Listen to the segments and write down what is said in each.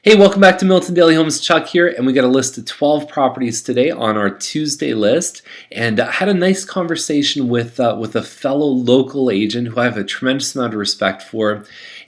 Hey, welcome back to Milton Daily Homes. Chuck here, and we got a list of 12 properties today on our Tuesday list. And I had a nice conversation with a fellow local agent who I have a tremendous amount of respect for.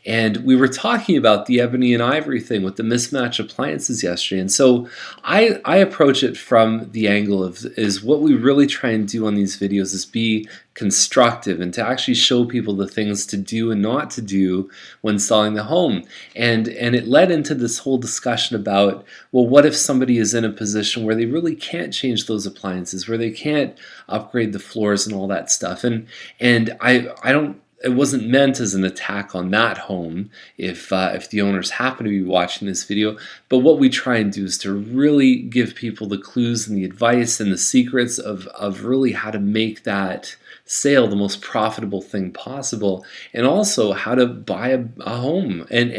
And we were talking about the ebony and ivory thing with the mismatch appliances yesterday. And so I approach it from the angle of is what we really try and do on these videos is be constructive and to actually show people the things to do and not to do when selling the home. And it led into this whole discussion about, well, what if somebody is in a position where they really can't change those appliances, where they can't upgrade the floors and all that stuff. And I don't, it wasn't meant as an attack on that home if the owners happen to be watching this video, but what we try and do is to really give people the clues and the advice and the secrets of really how to make that sale the most profitable thing possible, and also how to buy a home and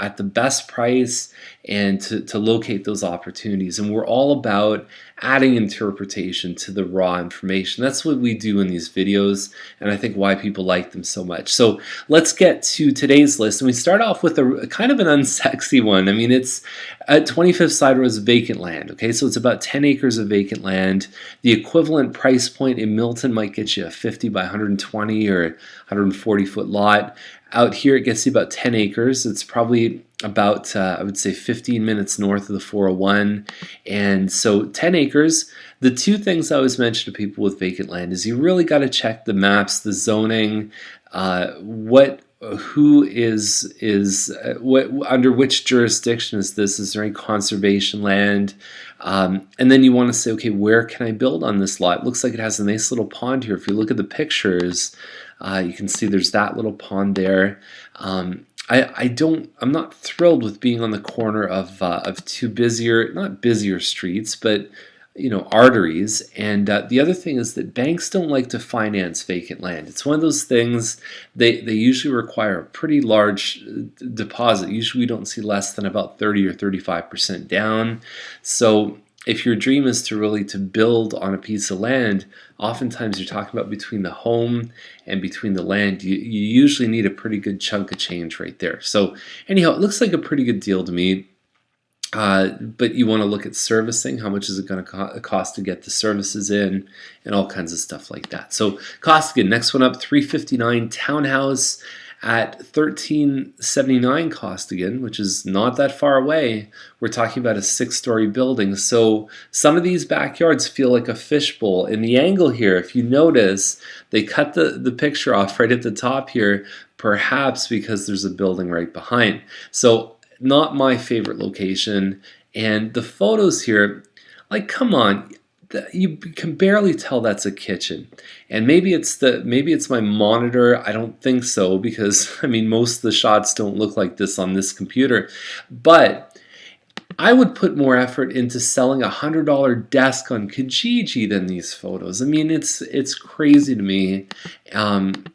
at the best price, and to locate those opportunities. And we're all about adding interpretation to the raw information. That's what we do in these videos, and I think why people like them so much. So let's get to today's list, and we start off with a kind of an unsexy one. I mean, it's at 25th Side Road is vacant land. Okay, so it's about 10 acres of vacant land. The equivalent price point in Milton might get you a 50 by 120 or 140 foot lot. Out here, it gets you about 10 acres. It's probably about, I would say, 15 minutes north of the 401. And so 10 acres. The two things I always mention to people with vacant land is you really got to check the maps, the zoning, who is what under which jurisdiction is this? Is there any conservation land? And then you want to say, okay, where can I build on this lot? It looks like it has a nice little pond here. If you look at the pictures, you can see there's that little pond there. I'm not thrilled with being on the corner of two not busier streets, but arteries. And the other thing is that banks don't like to finance vacant land. It's one of those things they usually require a pretty large deposit. Usually we don't see less than about 30 or 35% down. So if your dream is to build on a piece of land, oftentimes you're talking about between the home and between the land, you usually need a pretty good chunk of change right there. So anyhow, it looks like a pretty good deal to me. But you want to look at servicing. How much is it going to cost to get the services in, and all kinds of stuff like that. So Costigan, next one up, 359 townhouse at 1379 Costigan, which is not that far away. We're talking about a 6-story building. So some of these backyards feel like a fishbowl. In the angle here, if you notice, they cut the picture off right at the top here, perhaps because there's a building right behind. So not my favorite location. And the photos here, like, come on, you can barely tell that's a kitchen. And maybe it's my monitor. I don't think so, because I mean, most of the shots don't look like this on this computer. But I would put more effort into selling a $100 desk on Kijiji than these photos. I mean, it's crazy to me, that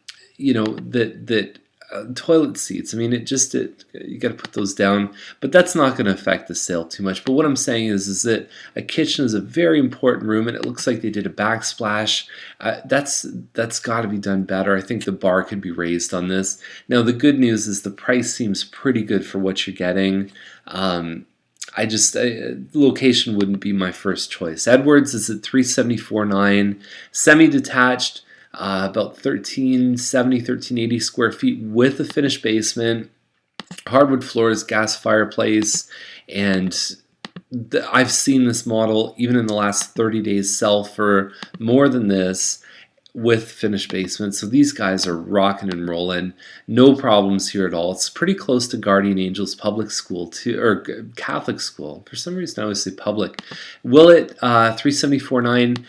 toilet seats. I mean, you got to put those down, but that's not going to affect the sale too much. But what I'm saying is that a kitchen is a very important room, and it looks like they did a backsplash. That's got to be done better. I think the bar could be raised on this. Now, the good news is the price seems pretty good for what you're getting. Location wouldn't be my first choice. Edwards is at 374.9, semi-detached. About 1380 square feet with a finished basement, hardwood floors, gas fireplace, and I've seen this model even in the last 30 days sell for more than this with finished basement. So these guys are rocking and rolling. No problems here at all. It's pretty close to Guardian Angels Public School too, or Catholic School. For some reason I always say public. Willett, 374.9.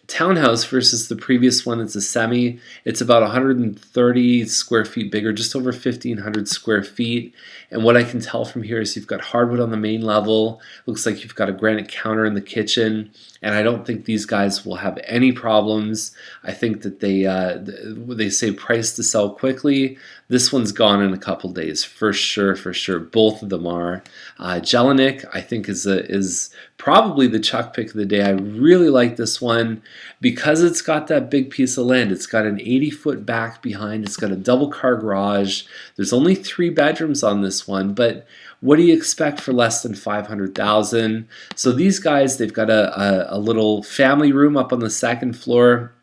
Townhouse versus the previous one, it's a semi. It's about 130 square feet bigger, just over 1,500 square feet. And what I can tell from here is you've got hardwood on the main level. Looks like you've got a granite counter in the kitchen. And I don't think these guys will have any problems. I think that they say price to sell quickly. This one's gone in a couple days for sure, for sure. Both of them are. Jelinek, I think, is probably the chalk pick of the day. I really like this one because it's got that big piece of land. It's got an 80-foot back behind. It's got a double car garage. There's only 3 bedrooms on this one, but what do you expect for less than $500,000? So these guys, they've got a little family room up on the 2nd floor,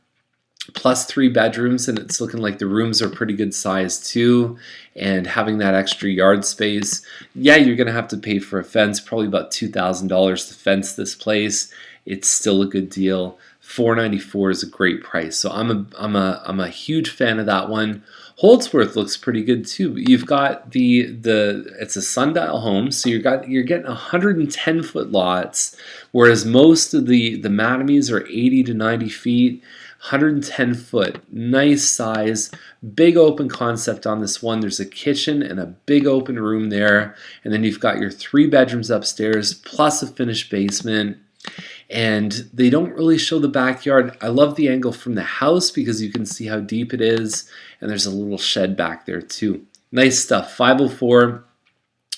plus 3 bedrooms, and it's looking like the rooms are pretty good size too, and having that extra yard space. Yeah, you're gonna have to pay for a fence, probably about $2,000 to fence this place. It's still a good deal. $494 is a great price, so I'm a huge fan of that one. Holdsworth looks pretty good too. You've got it's a sundial home, so you're getting 110-foot lots, whereas most of the Matamis are 80 to 90 feet. 110 foot, nice size, big open concept on this one. There's a kitchen and a big open room there, and then you've got your 3 bedrooms upstairs plus a finished basement. And they don't really show the backyard. I love the angle from the house because you can see how deep it is, and there's a little shed back there too. Nice stuff. 504,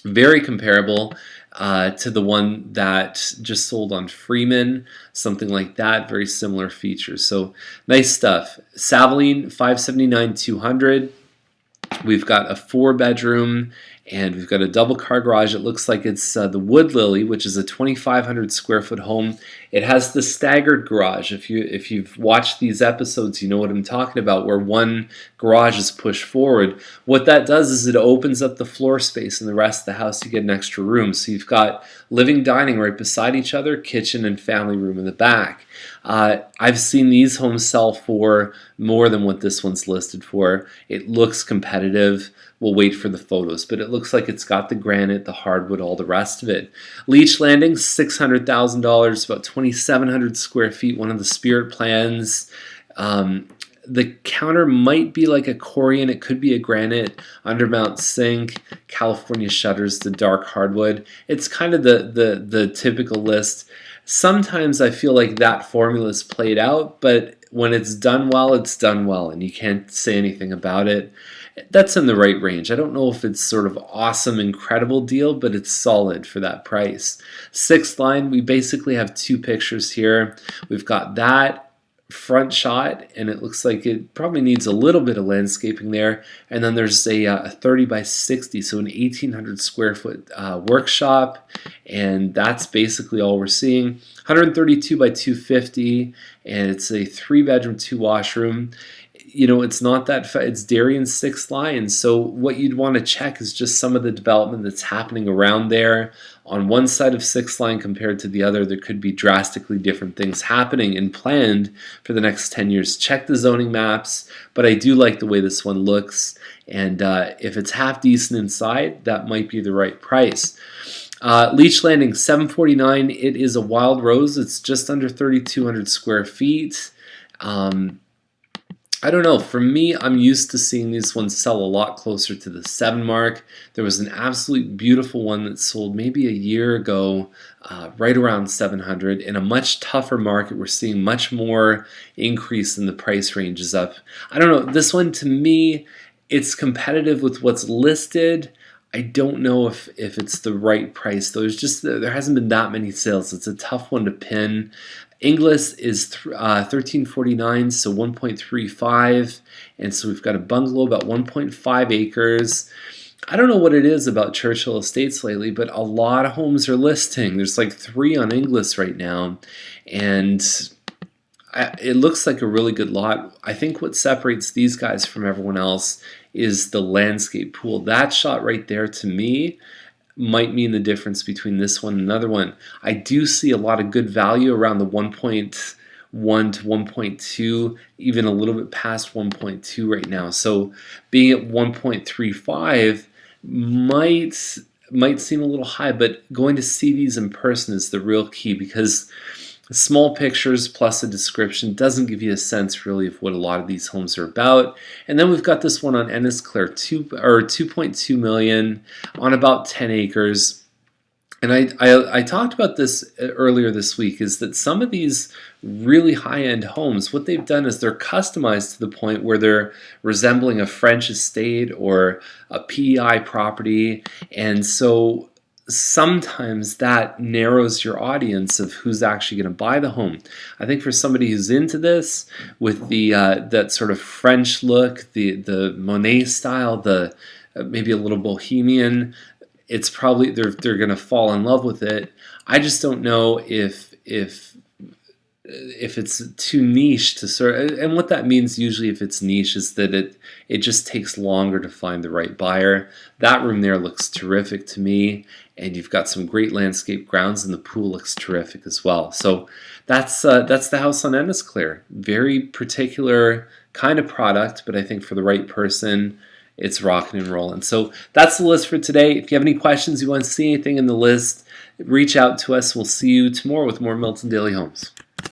very comparable to the one that just sold on Freeman, something like that. Very similar features. So nice stuff. Savaline, 579-200. We've got a 4-bedroom, and we've got a double car garage. It looks like it's the Wood Lily, which is a 2,500 square foot home. It has the staggered garage. If you've watched these episodes, you know what I'm talking about, where one garage is pushed forward. What that does is it opens up the floor space, and the rest of the house you get an extra room. So you've got living, dining right beside each other, kitchen and family room in the back. I've seen these homes sell for more than what this one's listed for. It looks competitive. We'll wait for the photos, but it looks like it's got the granite, the hardwood, all the rest of it. Leech Landing, $600,000, about 2,700 square feet, one of the Spirit plans. The counter might be like a Corian. It could be a granite, undermount sink, California shutters, the dark hardwood. It's kind of the typical list. Sometimes I feel like that formula is played out, but when it's done well, and you can't say anything about it. That's in the right range. I don't know if it's sort of awesome, incredible deal, but it's solid for that price. 6th line, we basically have 2 pictures here. We've got that front shot, and it looks like it probably needs a little bit of landscaping there. And then there's a 30 by 60, so an 1,800 square foot workshop, and that's basically all we're seeing. 132 by 250, and it's a 3-bedroom, 2-washroom. You know, it's not that it's Darien's 6th line, so what you'd want to check is just some of the development that's happening around there. On one side of 6th line compared to the other, there could be drastically different things happening and planned for the next 10 years. Check the zoning maps, but I do like the way this one looks, and if it's half decent inside, that might be the right price. Leech Landing, $749. It is a wild rose. It's just under 3,200 square feet. I don't know. For me, I'm used to seeing these ones sell a lot closer to the 7 mark. There was an absolutely beautiful one that sold maybe a year ago, right around 700. In a much tougher market, we're seeing much more increase in the price ranges up. I don't know. This one, to me, it's competitive with what's listed. I don't know if it's the right price, though. There hasn't been that many sales. It's a tough one to pin. Inglis is $1,349, so 1.35, and so we've got a bungalow about 1.5 acres. I don't know what it is about Churchill Estates lately, but a lot of homes are listing. There's like 3 on Inglis right now, and it looks like a really good lot. I think what separates these guys from everyone else is the landscape pool. That shot right there, to me, might mean the difference between this one and another one. I do see a lot of good value around the 1.1 to 1.2, even a little bit past 1.2 right now. So being at 1.35 might seem a little high, but going to see these in person is the real key, because small pictures plus a description doesn't give you a sense really of what a lot of these homes are about. And then we've got this one on Ennisclare, 2.2 million on about 10 acres. and I talked about this earlier this week, is that some of these really high-end homes, what they've done is they're customized to the point where they're resembling a French estate or a PEI property, and so sometimes that narrows your audience of who's actually going to buy the home. I think for somebody who's into this with the that sort of French look, the Monet style, the maybe a little bohemian, it's probably they're going to fall in love with it. I just don't know if it's too niche to sort of, and what that means usually if it's niche is that it just takes longer to find the right buyer. That room there looks terrific to me, and you've got some great landscape grounds, and the pool looks terrific as well. So that's the house on Ennisclear. Very particular kind of product, but I think for the right person, it's rocking and rolling. So that's the list for today. If you have any questions, you want to see anything in the list, reach out to us. We'll see you tomorrow with more Milton Daily Homes.